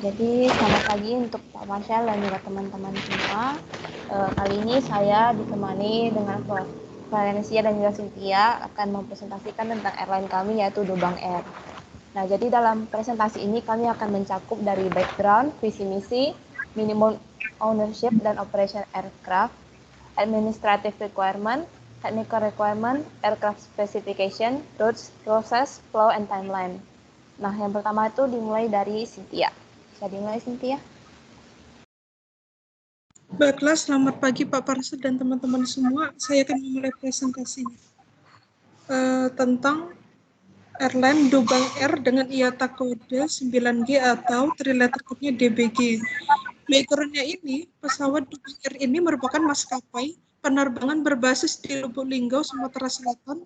Jadi selamat pagi untuk Pak Marshall dan juga teman-teman semua. Kali ini saya ditemani dengan Prof. Valencia dan juga Cynthia akan mempresentasikan tentang airline kami yaitu Dubang Air. Nah, jadi dalam presentasi ini kami akan mencakup dari background, visi misi, minimum ownership dan operation aircraft, administrative requirement, technical requirement, aircraft specification, routes, process, flow, and timeline. Nah, yang pertama itu dimulai dari Cynthia. Bisa dimulai, Cynthia? Baiklah, selamat pagi Pak Parsa dan teman-teman semua. Saya akan memulai presentasinya tentang airline Dubang Air dengan IATA kode 9G atau three-letter code-nya DBG. Background-nya ini, pesawat Dubang Air ini merupakan maskapai penerbangan berbasis di Lubuk Linggau, Sumatera Selatan.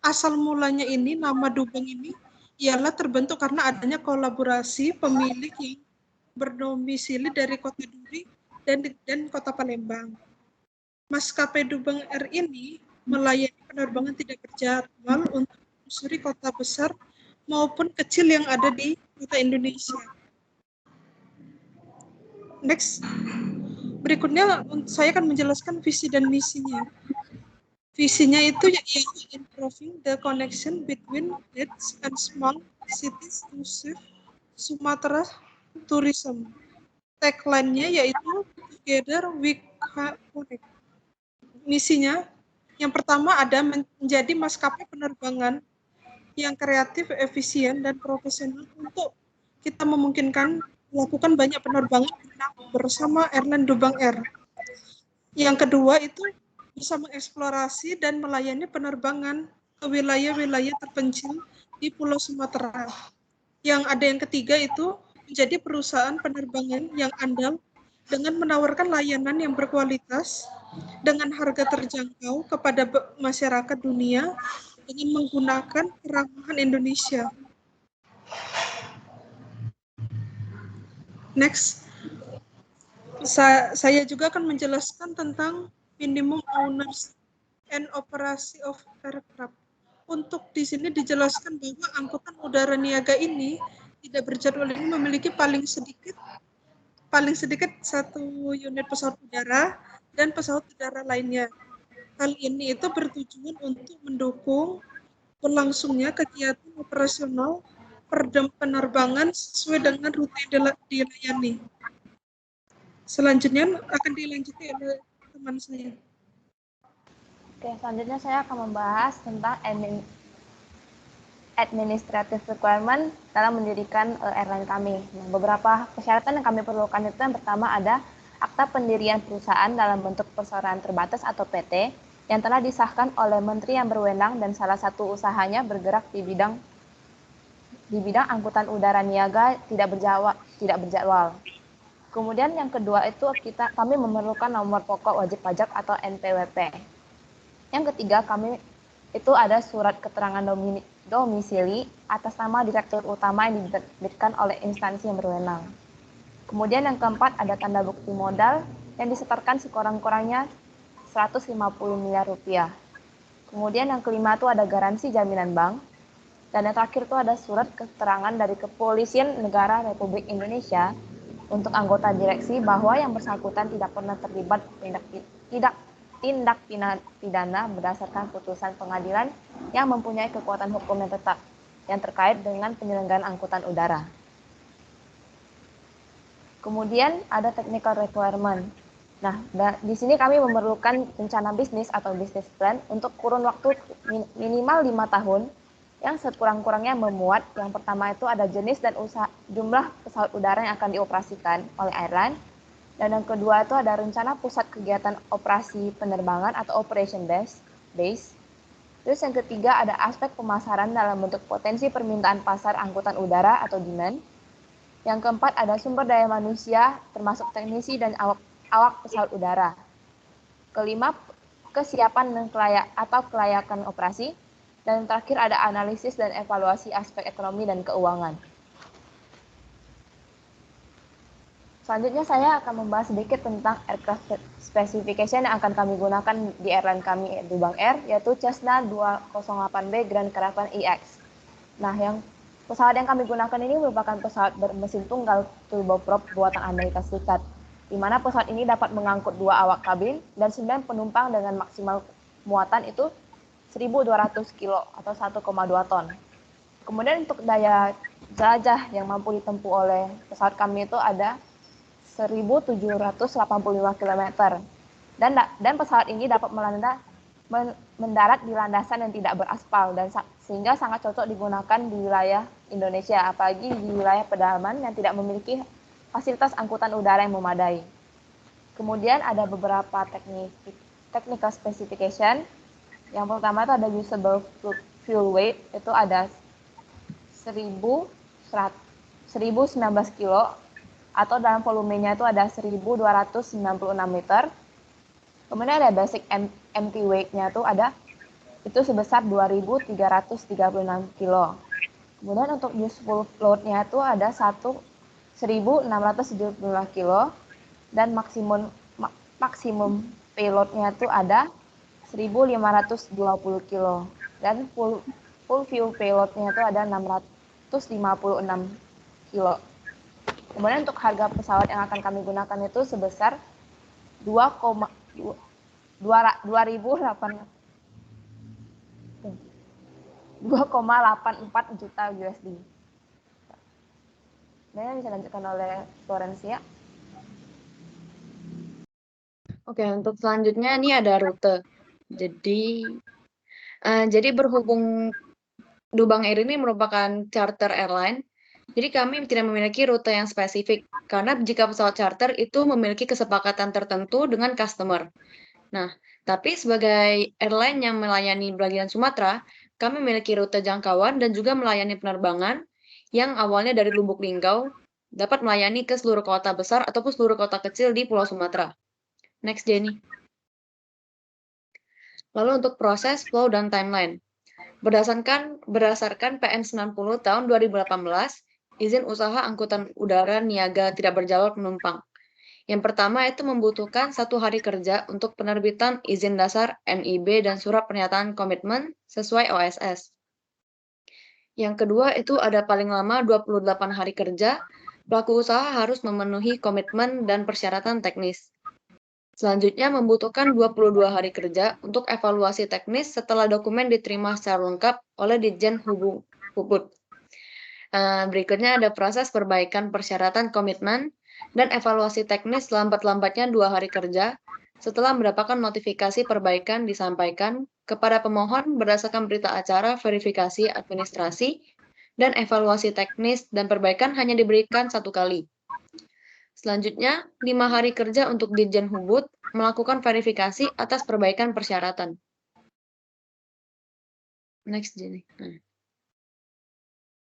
Asal mulanya ini, nama Dubang ini ialah terbentuk karena adanya kolaborasi pemilik yang berdomisili dari Kota Duri dan Kota Palembang. Maskapai Dubang Air ini melayani penerbangan tidak berjadwal untuk menyusuri kota besar maupun kecil yang ada di kota Indonesia. Next, berikutnya saya akan menjelaskan visi dan misinya. Visinya itu yaitu improving the connection between large and small cities to serve Sumatera tourism. Tagline-nya yaitu Together We Connect. Misinya yang pertama ada menjadi maskapai penerbangan yang kreatif, efisien, dan profesional untuk kita memungkinkan melakukan banyak penerbangan bersama airline Dubang Air. Yang kedua itu bisa mengeksplorasi dan melayani penerbangan ke wilayah-wilayah terpencil di Pulau Sumatera. Yang ketiga itu menjadi perusahaan penerbangan yang andal dengan menawarkan layanan yang berkualitas dengan harga terjangkau kepada masyarakat dunia dengan menggunakan keramahan Indonesia. Next, saya juga akan menjelaskan tentang minimum owners and operation of aircraft. Untuk di sini dijelaskan bahwa angkutan udara niaga ini tidak berjadwal ini memiliki paling sedikit satu unit pesawat udara dan pesawat udara lainnya. Hal ini itu bertujuan untuk mendukung berlangsungnya kegiatan operasional penerbangan sesuai dengan rute yang dilayani. Selanjutnya akan dilanjuti oleh teman saya. Oke, selanjutnya saya akan membahas tentang administrative requirement dalam mendirikan airline kami. Nah, beberapa persyaratan yang kami perlukan itu yang pertama ada akta pendirian perusahaan dalam bentuk perseroan terbatas atau PT yang telah disahkan oleh menteri yang berwenang dan salah satu usahanya bergerak di bidang angkutan udara niaga tidak berjadwal. Kemudian yang kedua itu kami memerlukan nomor pokok wajib pajak atau NPWP. Yang ketiga kami itu ada surat keterangan domisili atas nama direktur utama yang diterbitkan oleh instansi yang berwenang. Kemudian yang keempat ada tanda bukti modal yang disetorkan sekurang-kurangnya 150 miliar rupiah. Kemudian yang kelima itu ada garansi jaminan bank. Dan yang terakhir itu ada surat keterangan dari Kepolisian Negara Republik Indonesia untuk anggota direksi bahwa yang bersangkutan tidak pernah terlibat tindak pidana berdasarkan putusan pengadilan yang mempunyai kekuatan hukum yang tetap yang terkait dengan penyelenggaraan angkutan udara. Kemudian ada technical requirement. Nah, di sini kami memerlukan rencana bisnis atau business plan untuk kurun waktu minimal 5 tahun yang sekurang-kurangnya memuat yang pertama itu ada jenis dan jumlah pesawat udara yang akan dioperasikan oleh airline. Dan yang kedua itu ada rencana pusat kegiatan operasi penerbangan atau operation base. Terus yang ketiga ada aspek pemasaran dalam bentuk potensi permintaan pasar angkutan udara atau demand. Yang keempat ada sumber daya manusia termasuk teknisi dan awak pesawat udara. Kelima, kesiapan dan kelayakan operasi. Dan yang terakhir ada analisis dan evaluasi aspek ekonomi dan keuangan. Selanjutnya saya akan membahas sedikit tentang aircraft specification yang akan kami gunakan di airline kami Dubang Air, yaitu Cessna 208B Grand Caravan EX. Nah, yang Pesawat yang kami gunakan ini merupakan pesawat bermesin tunggal turboprop buatan Amerika Serikat, di mana pesawat ini dapat mengangkut 2 awak kabin dan 9 penumpang dengan maksimal muatan itu 1.200 kilo atau 1,2 ton. Kemudian untuk daya jelajah yang mampu ditempuh oleh pesawat kami itu ada 1.785 km. Dan pesawat ini dapat mendarat di landasan yang tidak beraspal dan sehingga sangat cocok digunakan di wilayah Indonesia, apalagi di wilayah pedalaman yang tidak memiliki fasilitas angkutan udara yang memadai. Kemudian ada beberapa technical specification. Yang pertama itu ada usable fuel weight, itu ada 1.019 kilo, atau dalam volumenya itu ada 1.296 liter. Kemudian ada basic empty weight-nya itu sebesar 2.336 kilo. Kemudian untuk useful load-nya itu ada 1.675 kilo dan maksimum payload-nya itu ada 1.520 kilo dan full fuel payload-nya itu ada 656 kilo. Kemudian untuk harga pesawat yang akan kami gunakan itu sebesar 2,84 juta USD. Dan bisa dilanjutkan oleh Florencia. Oke, untuk selanjutnya ini ada rute. Jadi berhubung Dubang Air ini merupakan charter airline, jadi kami tidak memiliki rute yang spesifik, karena jika pesawat charter itu memiliki kesepakatan tertentu dengan customer. Nah, tapi sebagai airline yang melayani bagian Sumatera, kami memiliki rute jangkauan dan juga melayani penerbangan yang awalnya dari Lubuk Linggau, dapat melayani ke seluruh kota besar ataupun seluruh kota kecil di Pulau Sumatera. Next, Jenny. Lalu untuk proses, flow, dan timeline. Berdasarkan PN 90 tahun 2018, izin usaha angkutan udara niaga tidak berjalur penumpang. Yang pertama itu membutuhkan 1 hari kerja untuk penerbitan izin dasar NIB dan surat pernyataan komitmen sesuai OSS. Yang kedua itu ada paling lama 28 hari kerja, pelaku usaha harus memenuhi komitmen dan persyaratan teknis. Selanjutnya membutuhkan 22 hari kerja untuk evaluasi teknis setelah dokumen diterima secara lengkap oleh Ditjen Hubud. Berikutnya ada proses perbaikan persyaratan komitmen dan evaluasi teknis lambat-lambatnya 2 hari kerja setelah mendapatkan notifikasi perbaikan disampaikan kepada pemohon berdasarkan berita acara verifikasi administrasi dan evaluasi teknis dan perbaikan hanya diberikan 1 kali. Selanjutnya, 5 hari kerja untuk Ditjen Hubud melakukan verifikasi atas perbaikan persyaratan. Next, Jenny.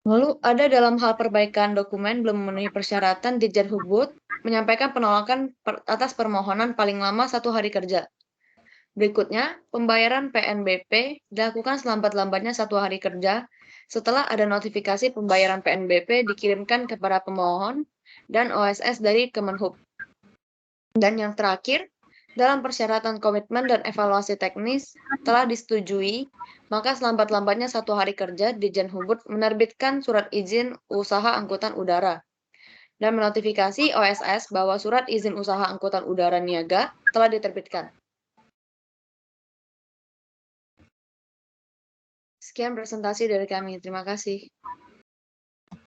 Lalu ada dalam hal perbaikan dokumen belum memenuhi persyaratan, Ditjen Hubud menyampaikan penolakan atas permohonan paling lama 1 hari kerja. Berikutnya, pembayaran PNBP dilakukan selambat-lambatnya 1 hari kerja setelah ada notifikasi pembayaran PNBP dikirimkan kepada pemohon dan OSS dari Kemenhub. Dan yang terakhir, dalam persyaratan komitmen dan evaluasi teknis telah disetujui, maka selambat-lambatnya 1 hari kerja Ditjen Hubud menerbitkan surat izin usaha angkutan udara dan menotifikasi OSS bahwa surat izin usaha angkutan udara niaga telah diterbitkan. Sekian presentasi dari kami. Terima kasih.